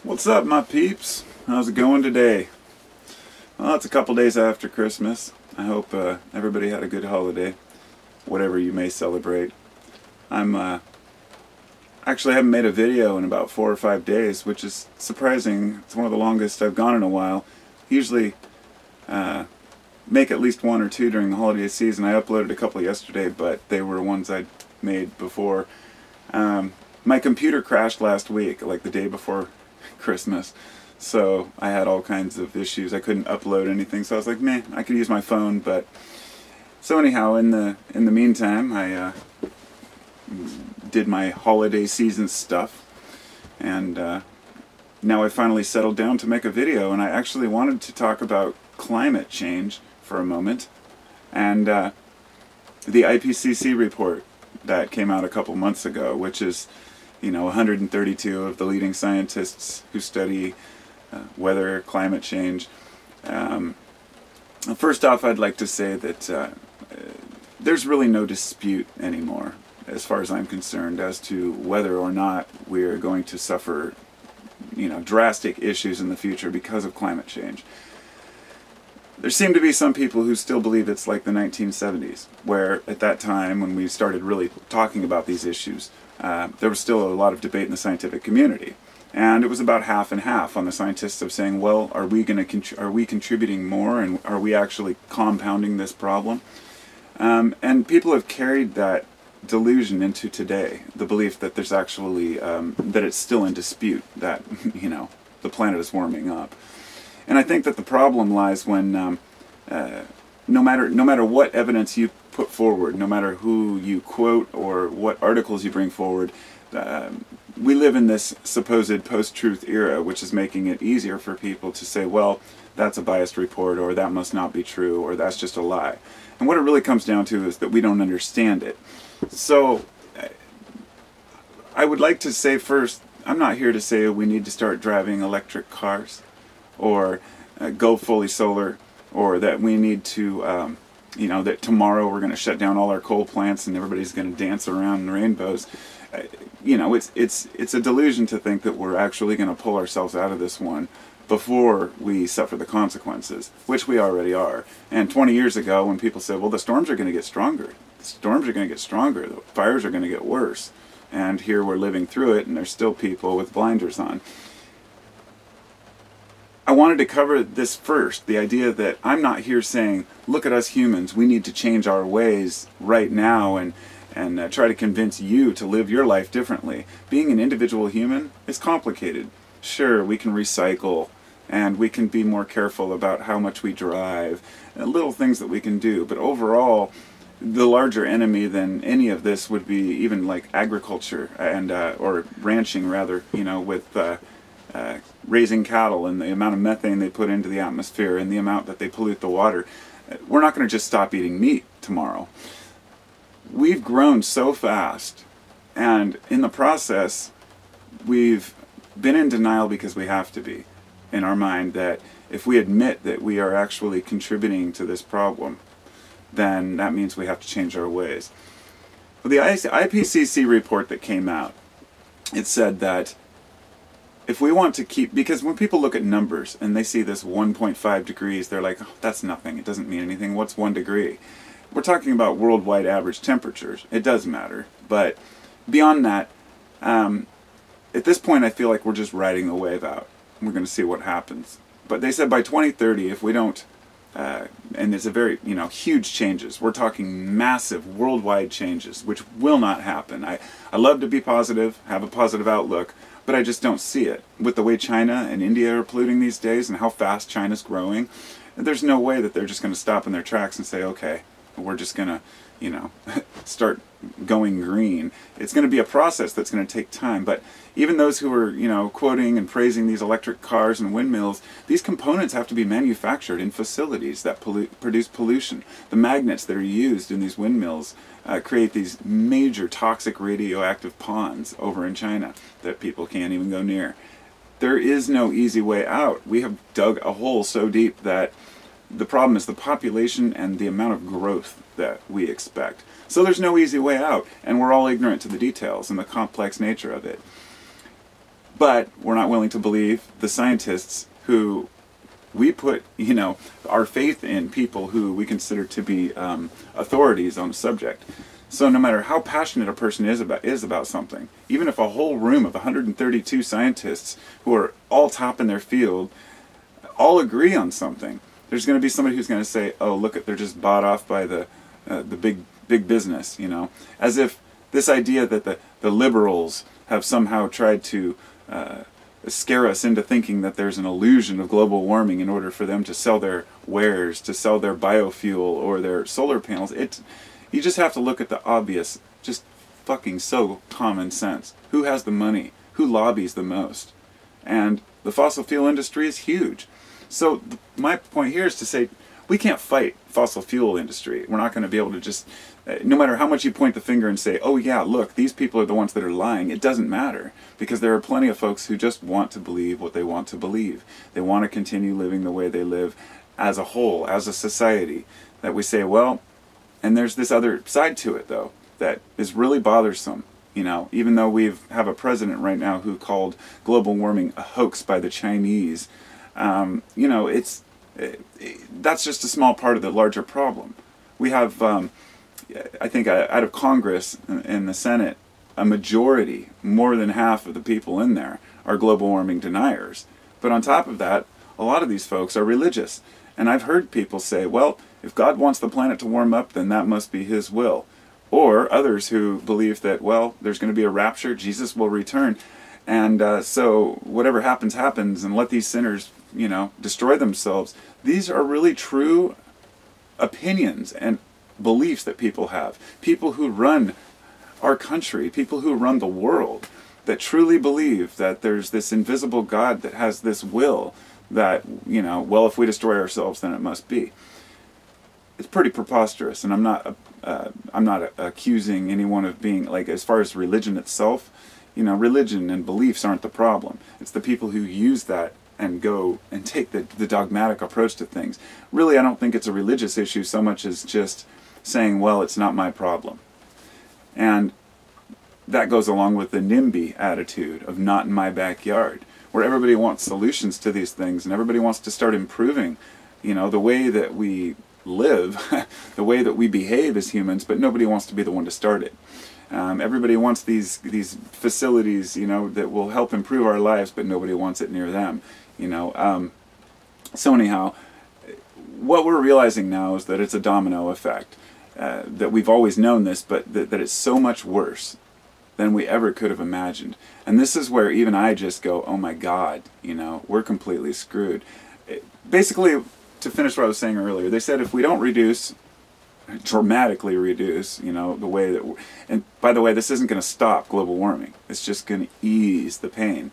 What's up, my peeps? How's it going today? Well, it's a couple days after Christmas. I hope everybody had a good holiday, whatever you may celebrate. Actually haven't made a video in about 4 or 5 days, which is surprising. It's one of the longest I've gone in a while. Usually make at least 1 or 2 during the holiday season. I uploaded a couple yesterday, but they were ones I'd made before. My computer crashed last week, like the day before Christmas, so I had all kinds of issues. I couldn't upload anything, so I was like, meh, I could use my phone. But so anyhow, in the meantime, I did my holiday season stuff, and now I finally settled down to make a video. And I actually wanted to talk about climate change for a moment, and the IPCC report that came out a couple months ago, which is 132 of the leading scientists who study weather, climate change. First off, I'd like to say that there's really no dispute anymore, as far as I'm concerned, as to whether or not we're going to suffer, drastic issues in the future because of climate change. There seem to be some people who still believe it's like the 1970s, where at that time, when we started really talking about these issues, there was still a lot of debate in the scientific community, and it was about half and half on the scientists of saying, well, are we contributing more, and are we actually compounding this problem? And people have carried that delusion into today, the belief that there's actually that it's still in dispute, that the planet is warming up. And I think that the problem lies when no matter what evidence you put forward, no matter who you quote or what articles you bring forward, we live in this supposed post-truth era, which is making it easier for people to say, well, that's a biased report, or that must not be true, or that's just a lie. And what it really comes down to is that we don't understand it. So I would like to say first, I'm not here to say we need to start driving electric cars, or go fully solar, or that we need to, that tomorrow we're going to shut down all our coal plants and everybody's going to dance around in rainbows. It's a delusion to think that we're actually going to pull ourselves out of this one before we suffer the consequences, which we already are. And 20 years ago, when people said, well, the storms are going to get stronger, the storms are going to get stronger, the fires are going to get worse, and here we're living through it, and there's still people with blinders on. I wanted to cover this first, the idea that I'm not here saying, look at us humans, we need to change our ways right now and try to convince you to live your life differently. Being an individual human is complicated. Sure, we can recycle, and we can be more careful about how much we drive, and little things that we can do, but overall, the larger enemy than any of this would be even like agriculture, and or ranching rather, with raising cattle and the amount of methane they put into the atmosphere and the amount that they pollute the water. We're not going to just stop eating meat tomorrow. We've grown so fast, and in the process we've been in denial because we have to be, in our mind, that if we admit that we are actually contributing to this problem, then that means we have to change our ways. Well, the IPCC report that came out, it said that if we want to keep, because when people look at numbers and they see this 1.5 degrees, they're like, oh, that's nothing, it doesn't mean anything, what's 1 degree? We're talking about worldwide average temperatures. It does matter, but beyond that, at this point I feel like we're just riding the wave out. We're going to see what happens. But they said by 2030, if we don't, and it's a very, huge changes. We're talking massive worldwide changes, which will not happen. I love to be positive, have a positive outlook, but I just don't see it. With the way China and India are polluting these days and how fast China's growing, there's no way that they're just going to stop in their tracks and say, okay, we're just going to, start going green. It's going to be a process that's going to take time. But even those who are, quoting and praising these electric cars and windmills, these components have to be manufactured in facilities that produce pollution. The magnets that are used in these windmills create these major toxic radioactive ponds over in China that people can't even go near. There is no easy way out. We have dug a hole so deep that the problem is the population and the amount of growth that we expect. So there's no easy way out, and we're all ignorant to the details and the complex nature of it. But we're not willing to believe the scientists who we put, our faith in, people who we consider to be authorities on a subject. So no matter how passionate a person is about something, even if a whole room of 132 scientists who are all top in their field all agree on something, there's going to be somebody who's going to say, "Oh, look, they're just bought off by the big business," as if this idea that the liberals have somehow tried to scare us into thinking that there's an illusion of global warming in order for them to sell their wares, to sell their biofuel or their solar panels. You just have to look at the obvious, just fucking so common sense. Who has the money? Who lobbies the most? And the fossil fuel industry is huge. So my point here is to say, we can't fight fossil fuel industry. We're not going to be able to just, no matter how much you point the finger and say, "Oh yeah, look, these people are the ones that are lying," it doesn't matter. Because there are plenty of folks who just want to believe what they want to believe. They want to continue living the way they live as a whole, as a society. That we say, well, and there's this other side to it though, that is really bothersome. Even though we have a president right now who called global warming a hoax by the Chinese, that's just a small part of the larger problem. We have, I think, out of Congress and the Senate, a majority, more than half of the people in there, are global warming deniers. But on top of that, a lot of these folks are religious. And I've heard people say, well, if God wants the planet to warm up, then that must be His will. Or others who believe that, well, there's going to be a rapture, Jesus will return, and so whatever happens, happens, and let these sinners, destroy themselves. These are really true opinions and beliefs that people have. People who run our country, people who run the world, that truly believe that there's this invisible God that has this will that, well, if we destroy ourselves, then it must be. It's pretty preposterous, and I'm not accusing anyone of being, like, as far as religion itself, religion and beliefs aren't the problem. It's the people who use that and go and take the dogmatic approach to things. Really, I don't think it's a religious issue so much as just saying, well, it's not my problem. And that goes along with the NIMBY attitude of not in my backyard, where everybody wants solutions to these things and everybody wants to start improving, the way that we live, the way that we behave as humans, but nobody wants to be the one to start it. Everybody wants these facilities, that will help improve our lives, but nobody wants it near them. So anyhow, what we're realizing now is that it's a domino effect. That we've always known this, but that it's so much worse than we ever could have imagined. And this is where even I just go, oh my God, we're completely screwed. Basically, to finish what I was saying earlier, they said if we don't dramatically reduce, the way that and by the way, this isn't going to stop global warming. It's just going to ease the pain.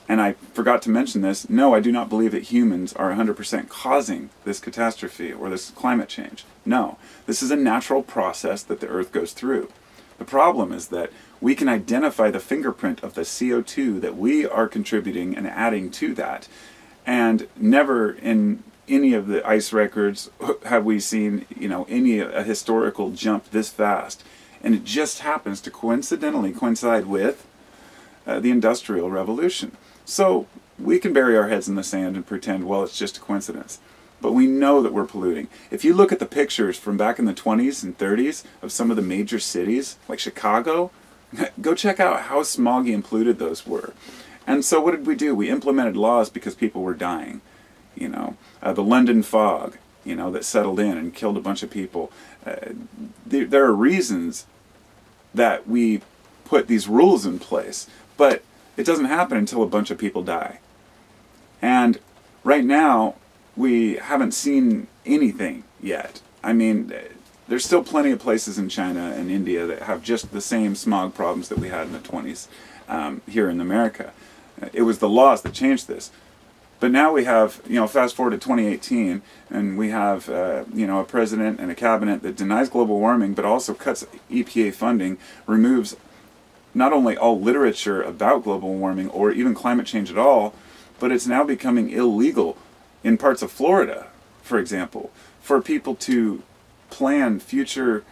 And I forgot to mention this. No, I do not believe that humans are 100% causing this catastrophe or this climate change. No, this is a natural process that the Earth goes through. The problem is that we can identify the fingerprint of the CO2 that we are contributing and adding to that. And never in any of the ice records have we seen, a historical jump this fast. And it just happens to coincidentally coincide with the Industrial Revolution. So we can bury our heads in the sand and pretend, well, it's just a coincidence. But we know that we're polluting. If you look at the pictures from back in the 20s and 30s of some of the major cities, like Chicago, go check out how smoggy and polluted those were. And so what did we do? We implemented laws because people were dying. The London fog, that settled in and killed a bunch of people. There are reasons that we put these rules in place, but it doesn't happen until a bunch of people die. And right now, we haven't seen anything yet. I mean, there's still plenty of places in China and India that have just the same smog problems that we had in the 20s here in America. It was the laws that changed this. But now we have, fast forward to 2018, and we have, a president and a cabinet that denies global warming, but also cuts EPA funding, removes not only all literature about global warming or even climate change at all, but it's now becoming illegal in parts of Florida, for example, for people to plan future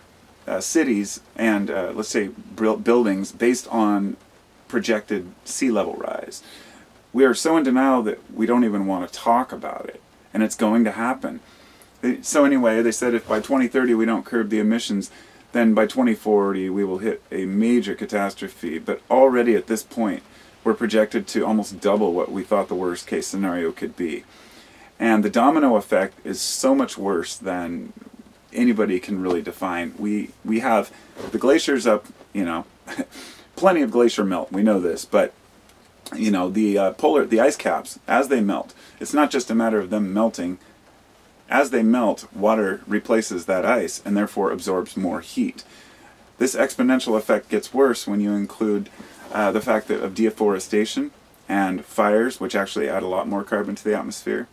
cities and, let's say, buildings based on projected sea level rise. We are so in denial that we don't even want to talk about it, and it's going to happen. So anyway, they said if by 2030 we don't curb the emissions, then by 2040 we will hit a major catastrophe. But already at this point, we're projected to almost double what we thought the worst case scenario could be. And the domino effect is so much worse than anybody can really define. We have the glaciers up, plenty of glacier melt, we know this, but the ice caps, as they melt, it's not just a matter of them melting. As they melt, water replaces that ice and therefore absorbs more heat. This exponential effect gets worse when you include the fact that of deforestation and fires, which actually add a lot more carbon to the atmosphere.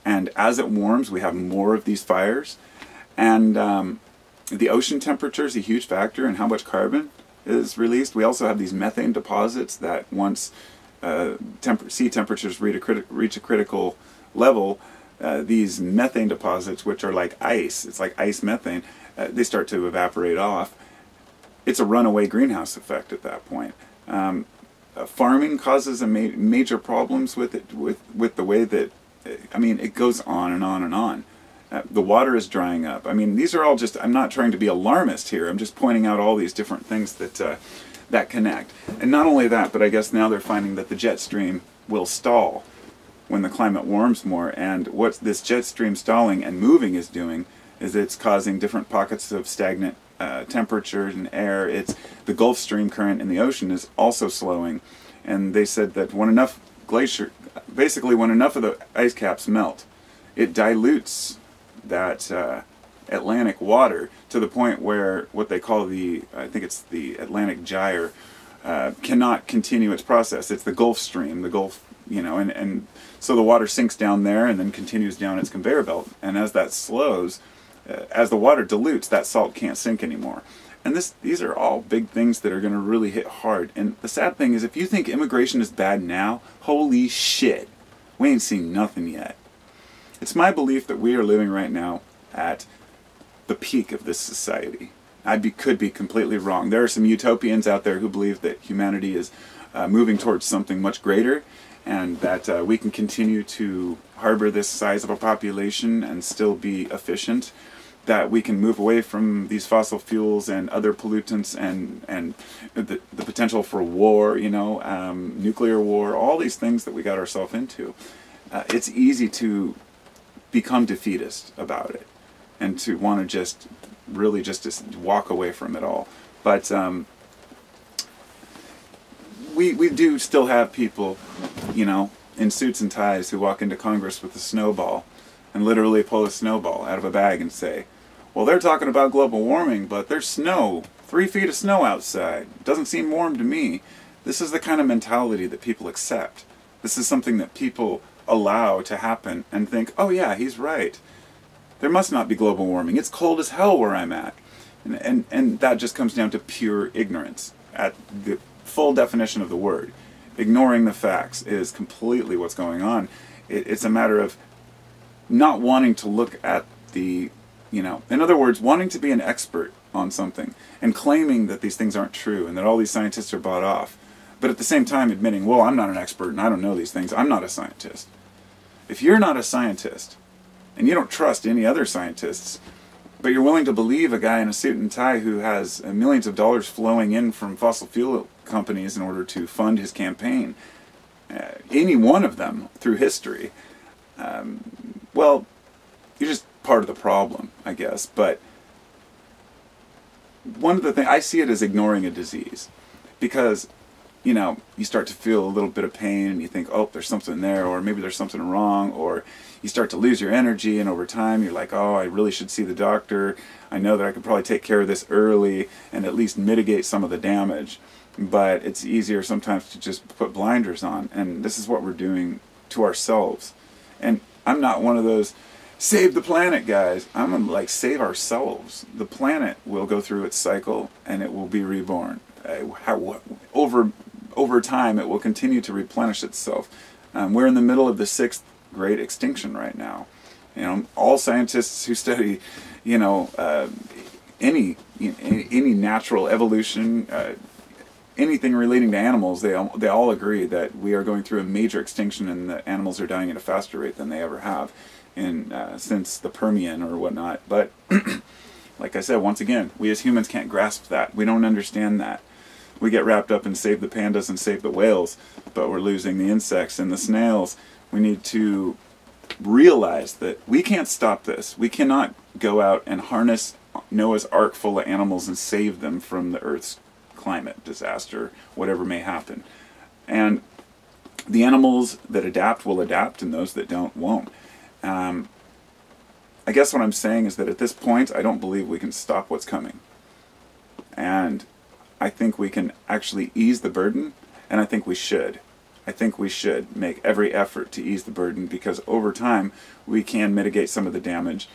And as it warms, we have more of these fires. And the ocean temperature is a huge factor in how much carbon is released. We also have these methane deposits that once sea temperatures reach a critical level, these methane deposits, which are like ice, it's like ice methane, they start to evaporate off. It's a runaway greenhouse effect at that point. Farming causes major problems with it, with the way that, it goes on and on and on. The water is drying up. These are all just, I'm not trying to be alarmist here, I'm just pointing out all these different things that connect. And not only that, but I guess now they're finding that the jet stream will stall when the climate warms more, and what this jet stream stalling and moving is doing is it's causing different pockets of stagnant temperature and air. It's the Gulf Stream current in the ocean is also slowing, and they said that when enough of the ice caps melt, it dilutes that Atlantic water to the point where what they call I think it's the Atlantic gyre, cannot continue its process. It's the Gulf Stream, the Gulf, and so the water sinks down there and then continues down its conveyor belt. And as that slows, as the water dilutes, that salt can't sink anymore. And these are all big things that are going to really hit hard. And the sad thing is, if you think immigration is bad now, holy shit, we ain't seen nothing yet. It's my belief that we are living right now at the peak of this society. Could be completely wrong. There are some utopians out there who believe that humanity is moving towards something much greater, and that we can continue to harbor this size of a population and still be efficient, that we can move away from these fossil fuels and other pollutants and the potential for war, nuclear war, all these things that we got ourselves into. It's easy to become defeatist about it and to want to just walk away from it all. But we do still have people, in suits and ties who walk into Congress with a snowball and literally pull a snowball out of a bag and say, well, they're talking about global warming, but there's snow, 3 feet of snow outside. Doesn't seem warm to me. This is the kind of mentality that people accept. This is something that people allow to happen and think, oh yeah, he's right. There must not be global warming. It's cold as hell where I'm at. And that just comes down to pure ignorance at the full definition of the word. Ignoring the facts is completely what's going on. It's a matter of not wanting to look at in other words, wanting to be an expert on something and claiming that these things aren't true and that all these scientists are bought off, but at the same time admitting, well, I'm not an expert and I don't know these things. I'm not a scientist. If you're not a scientist and you don't trust any other scientists, but you're willing to believe a guy in a suit and tie who has millions of dollars flowing in from fossil fuel companies in order to fund his campaign, any one of them through history, well, you're just part of the problem, I guess. But one of the things, I see it as ignoring a disease, because you start to feel a little bit of pain and you think, oh, there's something there, or maybe there's something wrong, or you start to lose your energy, and over time you're like, oh, I really should see the doctor. I know that I could probably take care of this early and at least mitigate some of the damage. But it's easier sometimes to just put blinders on, and this is what we're doing to ourselves. And I'm not one of those save the planet guys. I'm gonna save ourselves. The planet will go through its cycle and it will be reborn. Over time it will continue to replenish itself. We're in the middle of the 6th great extinction right now. All scientists who study any natural evolution, anything relating to animals, they all agree that we are going through a major extinction, and that animals are dying at a faster rate than they ever have since the Permian or whatnot. But like I said, once again, we as humans can't grasp that. We don't understand that. We get wrapped up in save the pandas and save the whales, but we're losing the insects and the snails. We need to realize that we can't stop this. We cannot go out and harness Noah's Ark full of animals and save them from the Earth's climate disaster, whatever may happen. And the animals that adapt will adapt, and those that don't won't. I guess what I'm saying is that at this point, I don't believe we can stop what's coming. And I think we can actually ease the burden, and I think we should. I think we should make every effort to ease the burden, because over time we can mitigate some of the damage.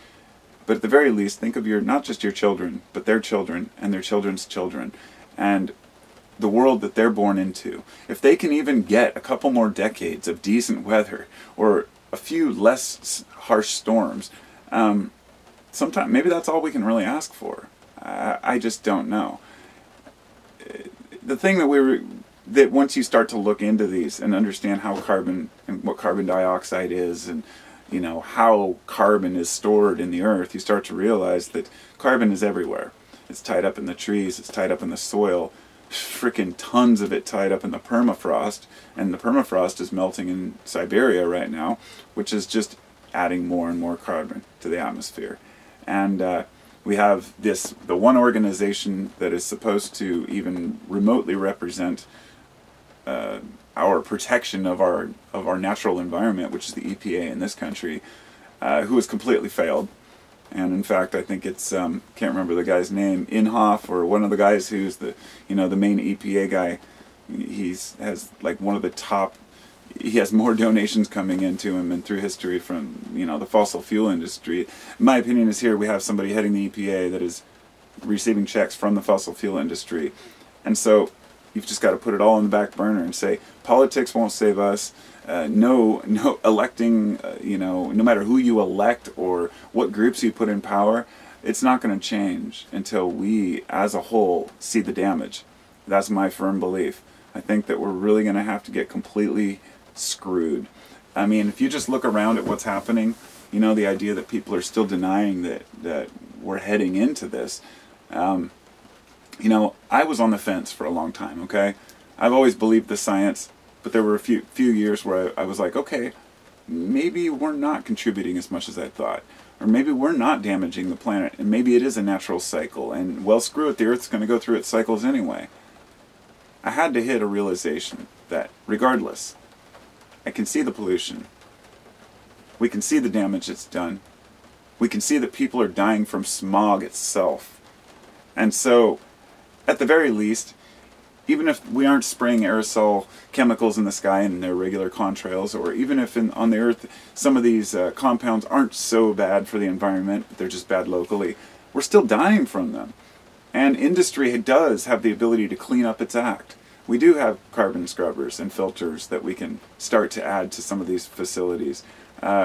But at the very least, think of not just your children, but their children and their children's children, and the world that they're born into. If they can even get a couple more decades of decent weather, or a few less harsh storms, sometime maybe that's all we can really ask for. I just don't know. The thing that once you start to look into these and understand how carbon and what carbon dioxide is, and how carbon is stored in the earth, you start to realize that carbon is everywhere. It's tied up in the trees, it's tied up in the soil, freaking tons of it tied up in the permafrost, and the permafrost is melting in Siberia right now, which is just adding more and more carbon to the atmosphere. And we have the one organization that is supposed to even remotely represent our protection of our natural environment, which is the EPA in this country, who has completely failed. And in fact, I think it's can't remember the guy's name, Inhofe, or one of the guys who's the main EPA guy. Has like one of the top. He has more donations coming into him and through history from the fossil fuel industry. My opinion is here we have somebody heading the EPA that is receiving checks from the fossil fuel industry, and so you've just got to put it all on the back burner and say politics won't save us. No electing. No matter who you elect or what groups you put in power, it's not going to change until we, as a whole, see the damage. That's my firm belief. I think that we're really going to have to get completely screwed. I mean, if you just look around at what's happening, the idea that people are still denying that we're heading into this. I was on the fence for a long time, okay? I've always believed the science, but there were a few years where I was like, okay, maybe we're not contributing as much as I thought. Or maybe we're not damaging the planet, and maybe it is a natural cycle, and well, screw it, the Earth's going to go through its cycles anyway. I had to hit a realization that, regardless, I can see the pollution. We can see the damage it's done. We can see that people are dying from smog itself. And so, at the very least, even if we aren't spraying aerosol chemicals in the sky in their regular contrails, or even if on the Earth some of these compounds aren't so bad for the environment, they're just bad locally, we're still dying from them. And industry does have the ability to clean up its act. We do have carbon scrubbers and filters that we can start to add to some of these facilities.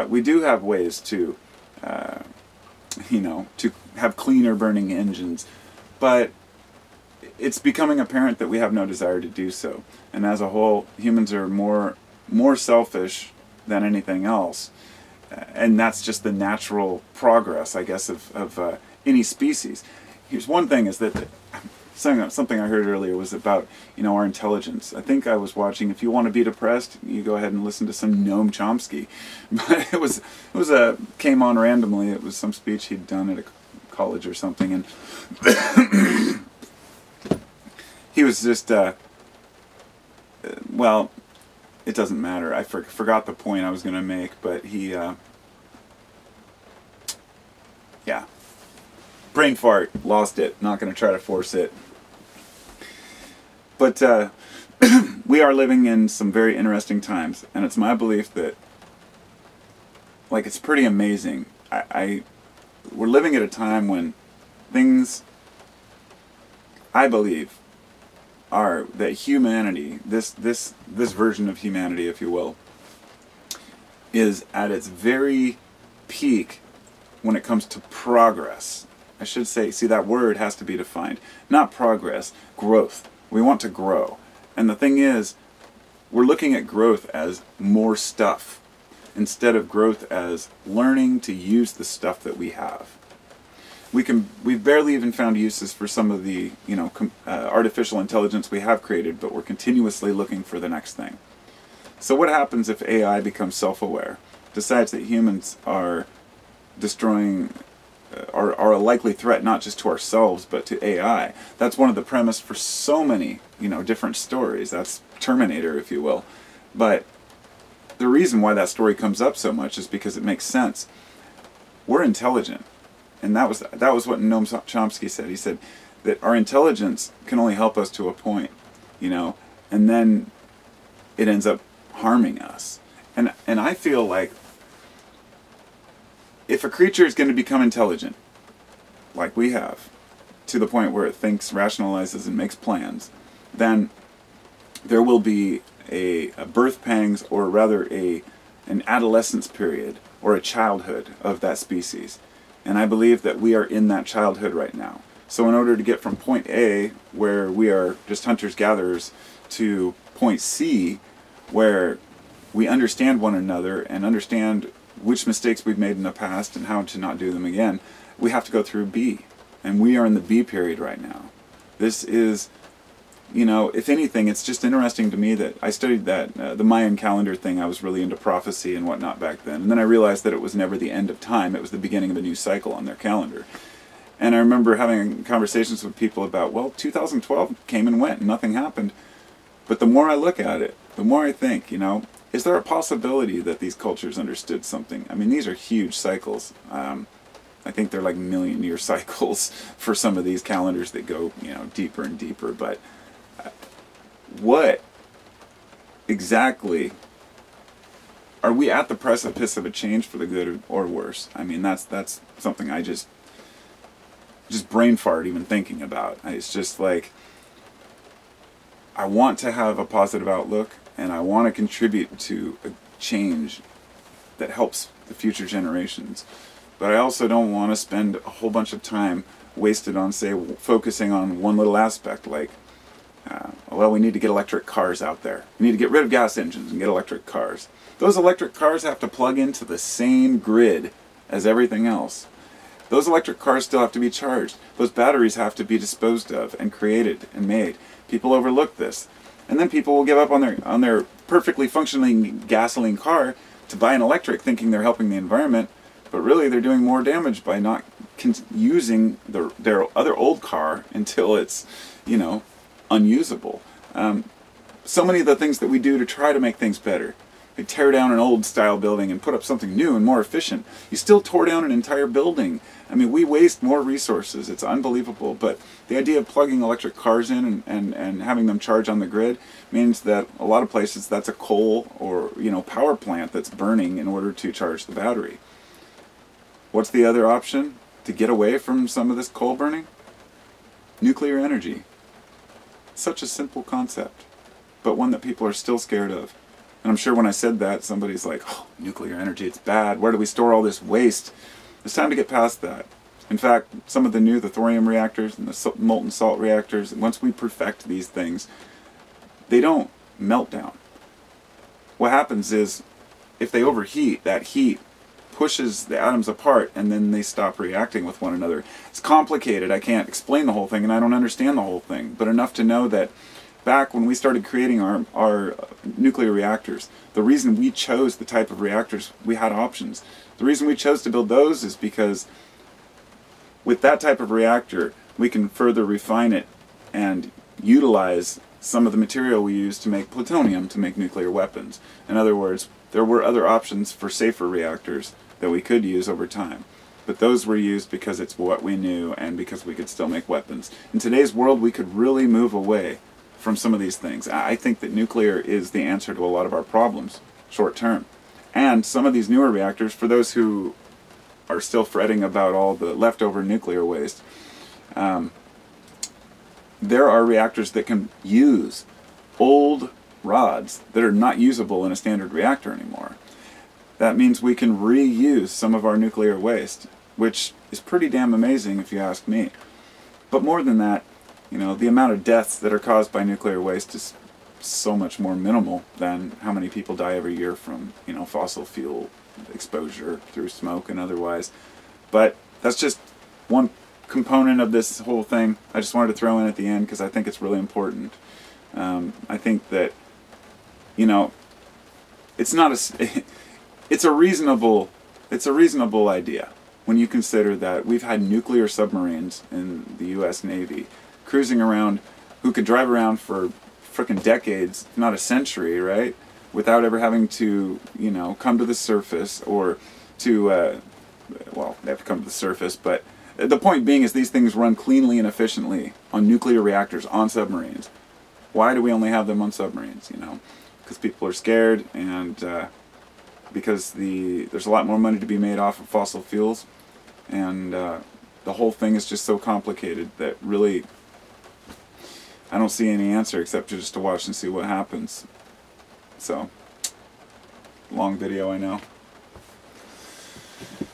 We do have ways to have cleaner burning engines, but it's becoming apparent that we have no desire to do so. And as a whole, humans are more selfish than anything else. And that's just the natural progress, I guess, of any species. Here's one thing, is that something I heard earlier was about our intelligence. I think I was watching, if you want to be depressed, you go ahead and listen to some Noam Chomsky. But it came on randomly. It was some speech he'd done at a college or something, and he was just well, it doesn't matter. I forgot the point I was going to make, but he yeah, brain fart, lost it. Not going to try to force it. But we are living in some very interesting times, and it's my belief that, it's pretty amazing. We're living at a time when things, I believe, are that humanity, this version of humanity, if you will, is at its very peak when it comes to progress. I should say, see, that word has to be defined. Not progress, growth. We want to grow. And the thing is, we're looking at growth as more stuff instead of growth as learning to use the stuff that we have. We've barely even found uses for some of the artificial intelligence we have created, but we're continuously looking for the next thing. So what happens if AI becomes self-aware, decides that humans are destroying, are a likely threat not just to ourselves but to AI? That's one of the premise for so many different stories. That's Terminator, if you will. But the reason why that story comes up so much is because it makes sense. We're intelligent. And that was what Noam Chomsky said. He said that our intelligence can only help us to a point, and then it ends up harming us. And I feel like if a creature is going to become intelligent, like we have, to the point where it thinks, rationalizes, and makes plans, then there will be a birth pangs, or rather an adolescence period, or a childhood of that species. And I believe that we are in that childhood right now. So in order to get from point A, where we are just hunters-gatherers, to point C, where we understand one another and understand which mistakes we've made in the past and how to not do them again, we have to go through B. And we are in the B period right now. This is, if anything, it's just interesting to me that I studied that, the Mayan calendar thing. I was really into prophecy and whatnot back then. And then I realized that it was never the end of time. It was the beginning of a new cycle on their calendar. And I remember having conversations with people about, well, 2012 came and went and nothing happened. But the more I look at it, the more I think, is there a possibility that these cultures understood something? I mean, these are huge cycles. I think they're like million-year cycles for some of these calendars that go, deeper and deeper. But what exactly are we at the precipice of a change for the good or worse? I mean, that's something I just brain fart even thinking about. It's just like, I want to have a positive outlook, and I want to contribute to a change that helps the future generations. But I also don't want to spend a whole bunch of time wasted on, say, focusing on one little aspect, like, well, we need to get electric cars out there. We need to get rid of gas engines and get electric cars. Those electric cars have to plug into the same grid as everything else. Those electric cars still have to be charged. Those batteries have to be disposed of and created and made. People overlook this. And then people will give up on their perfectly functioning gasoline car to buy an electric, thinking they're helping the environment, but really they're doing more damage by not using their other old car until it's, unusable. So many of the things that we do to try to make things better. They tear down an old style building and put up something new and more efficient. You still tore down an entire building. I mean, we waste more resources. It's unbelievable. But the idea of plugging electric cars in and having them charge on the grid means that a lot of places that's a coal or power plant that's burning in order to charge the battery. What's the other option to get away from some of this coal burning? Nuclear energy. Such a simple concept, but one that people are still scared of. And I'm sure when I said that, somebody's like, oh, nuclear energy, it's bad. Where do we store all this waste? It's time to get past that. In fact, some of the thorium reactors and the molten salt reactors, once we perfect these things, they don't melt down. What happens is, if they overheat, that heat pushes the atoms apart and then they stop reacting with one another. It's complicated. I can't explain the whole thing and I don't understand the whole thing, but enough to know that back when we started creating our nuclear reactors, the reason we chose the type of reactors, we had options. The reason we chose to build those is because with that type of reactor, we can further refine it and utilize some of the material we use to make plutonium to make nuclear weapons. In other words, there were other options for safer reactors that we could use over time. But those were used because it's what we knew and because we could still make weapons. In today's world, we could really move away from some of these things. I think that nuclear is the answer to a lot of our problems, short term. And some of these newer reactors, for those who are still fretting about all the leftover nuclear waste, there are reactors that can use old rods that are not usable in a standard reactor anymore. That means we can reuse some of our nuclear waste, which is pretty damn amazing if you ask me. But more than that, You know, the amount of deaths that are caused by nuclear waste is so much more minimal than how many people die every year from, you know, fossil fuel exposure through smoke and otherwise. But that's just one component of this whole thing. I just wanted to throw in at the end because I think it's really important. I think that, you know, it's not a, it's a reasonable idea when you consider that we've had nuclear submarines in the U.S. Navy cruising around, who could drive around for frickin' decades, if not a century, right, without ever having to, you know, come to the surface or to, well, they have to come to the surface, but the point being is these things run cleanly and efficiently on nuclear reactors, on submarines. Why do we only have them on submarines, you know? Because people are scared, and because there's a lot more money to be made off of fossil fuels, and the whole thing is just so complicated that really I don't see any answer except just to watch and see what happens. So, long video, I know.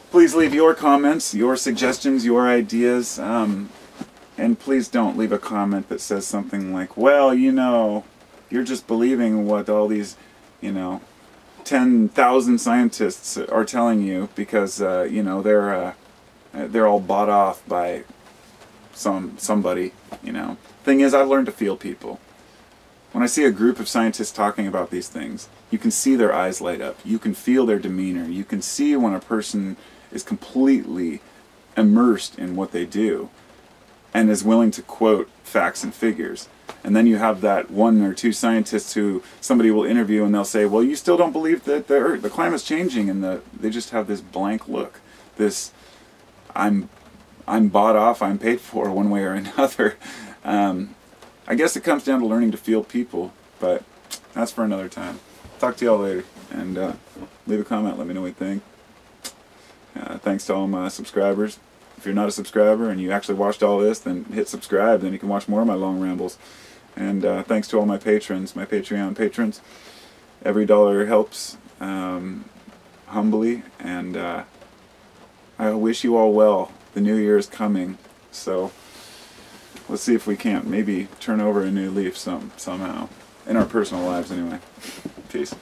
Please leave your comments, your suggestions, your ideas, and please don't leave a comment that says something like, well, you know, you're just believing what all these, you know, 10,000 scientists are telling you because, you know, they're all bought off by somebody, you know. Thing is, I've learned to feel people. When I see a group of scientists talking about these things, you can see their eyes light up. You can feel their demeanor. You can see when a person is completely immersed in what they do and is willing to quote facts and figures. And then you have that one or two scientists who somebody will interview and they'll say, well, you still don't believe that the climate's changing, and they just have this blank look. This, I'm bought off, I'm paid for one way or another. I guess it comes down to learning to feel people, but that's for another time. Talk to y'all later, and leave a comment, let me know what you think. Thanks to all my subscribers. If you're not a subscriber and you actually watched all this, then hit subscribe, then you can watch more of my long rambles. And thanks to all my patrons, my Patreon patrons. Every dollar helps, humbly, and I wish you all well. The new year is coming, so let's see if we can't maybe turn over a new leaf somehow. In our personal lives, anyway. Peace.